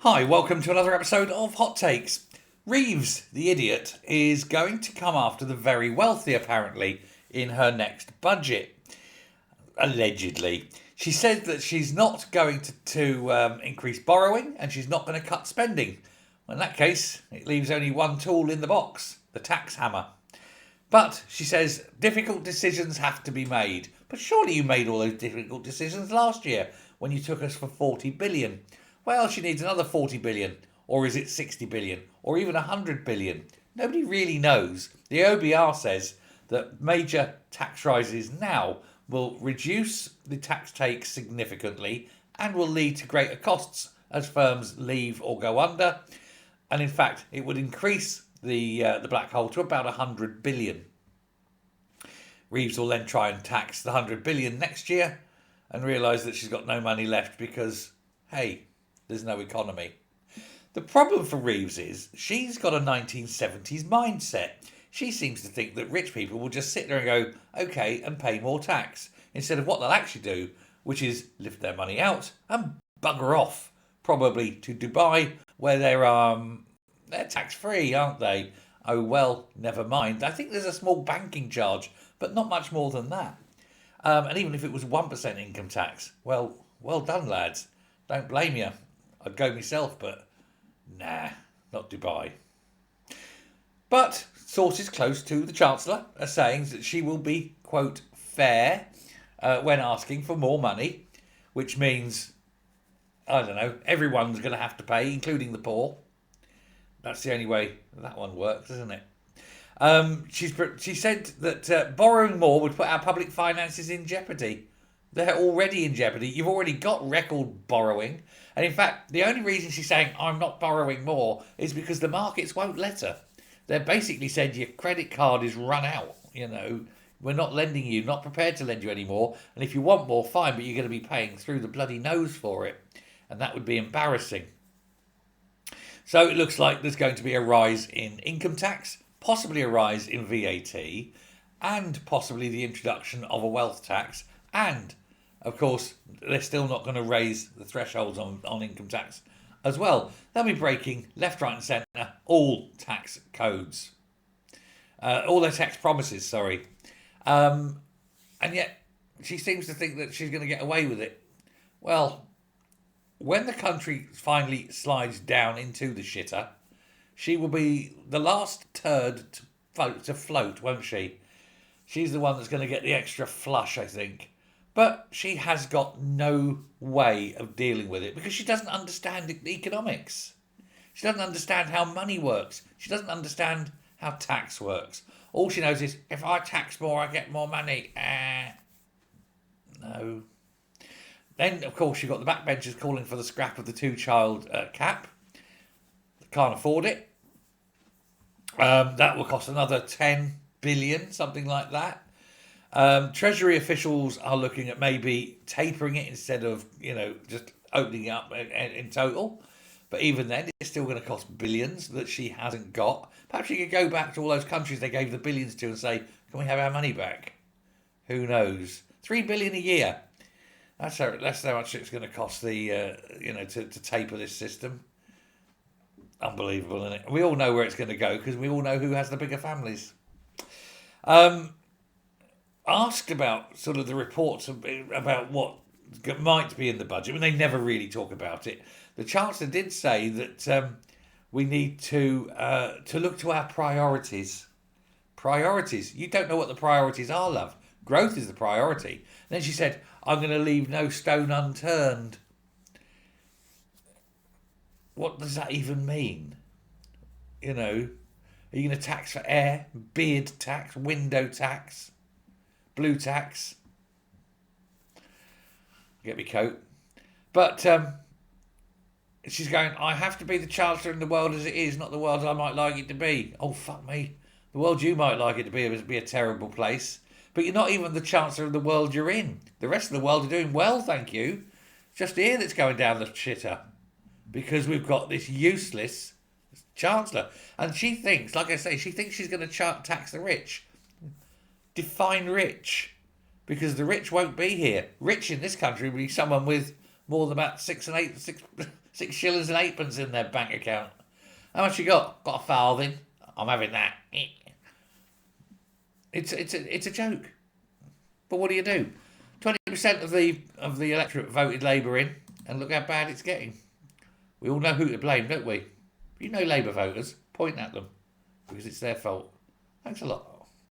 Hi, welcome to another episode of Hot Takes. Reeves, the idiot, is going to come after the very wealthy, apparently, in her next budget. Allegedly. She said that she's not going to increase borrowing and she's not going to cut spending. Well, in that case, it leaves only one tool in the box, the tax hammer. But, she says, difficult decisions have to be made. But surely you made all those difficult decisions last year when you took us for 40 billion. Well, she needs another 40 billion. Or is it 60 billion? Or even 100 billion? Nobody really knows. The OBR says that major tax rises now will reduce the tax take significantly and will lead to greater costs as firms leave or go under. And in fact, it would increase the black hole to about 100 billion. Reeves will then try and tax the 100 billion next year and realise that she's got no money left because, hey, there's no economy. The problem for Reeves is she's got a 1970s mindset. She seems to think that rich people will just sit there and go, okay, and pay more tax, instead of what they'll actually do, which is lift their money out and bugger off, probably to Dubai, where they're tax-free, aren't they? Oh, well, never mind. I think there's a small banking charge, but not much more than that. And even if it was 1% income tax, well done, lads. Don't blame you. I'd go myself, but nah, not Dubai. But sources close to the Chancellor are saying that she will be, quote, fair when asking for more money, which means, I don't know, everyone's going to have to pay, including the poor. That's the only way that one works, isn't it? She said that borrowing more would put our public finances in jeopardy. They're already in jeopardy. You've already got record borrowing. And in fact, the only reason she's saying, I'm not borrowing more, is because the markets won't let her. They've basically said your credit card is run out. You know, we're not lending you, not prepared to lend you anymore. And if you want more, fine, but you're going to be paying through the bloody nose for it. And that would be embarrassing. So it looks like there's going to be a rise in income tax, possibly a rise in VAT, and possibly the introduction of a wealth tax. And, of course, they're still not going to raise the thresholds on income tax as well. They'll be breaking left, right and centre all tax codes. All their tax promises, sorry. And yet she seems to think that she's going to get away with it. Well, when the country finally slides down into the shitter, she will be the last turd to float, won't she? She's the one that's going to get the extra flush, I think. But she has got no way of dealing with it because she doesn't understand economics. She doesn't understand how money works. She doesn't understand how tax works. All she knows is, if I tax more, I get more money. No. Then, of course, you've got the backbenchers calling for the scrap of the two-child cap. They can't afford it. That will cost another 10 billion, something like that. Treasury officials are looking at maybe tapering it instead of, just opening it up in total. But even then, it's still going to cost billions that she hasn't got. Perhaps she could go back to all those countries they gave the billions to and say, can we have our money back? Who knows? 3 billion a year. That's how much it's going to cost to taper this system. Unbelievable, isn't it? We all know where it's going to go because we all know who has the bigger families. Asked about sort of the reports about what might be in the budget, when they never really talk about it, the Chancellor did say that we need to look to our priorities. Priorities. You don't know what the priorities are, love. Growth is the priority. And then she said, I'm going to leave no stone unturned. What does that even mean? Are you going to tax for air, beard tax, window tax, blue tax? Get me coat. But she's going, I have to be the Chancellor in the world as it is, not the world I might like it to be. Oh, fuck me. The world you might like it to be would be a terrible place. But you're not even the Chancellor of the world you're in. The rest of the world are doing well, thank you. It's just here that's going down the shitter. Because we've got this useless Chancellor. And she thinks, like I say, she's going to tax the rich. Define rich. Because the rich won't be here. Rich in this country will be someone with more than about 6 shillings and eightpence in their bank account. How much you got? Got a farthing. I'm having that. It's a joke. But what do you do? 20% of the electorate voted Labour in, and look how bad it's getting. We all know who to blame, don't we? You know Labour voters. Point at them because it's their fault. Thanks a lot.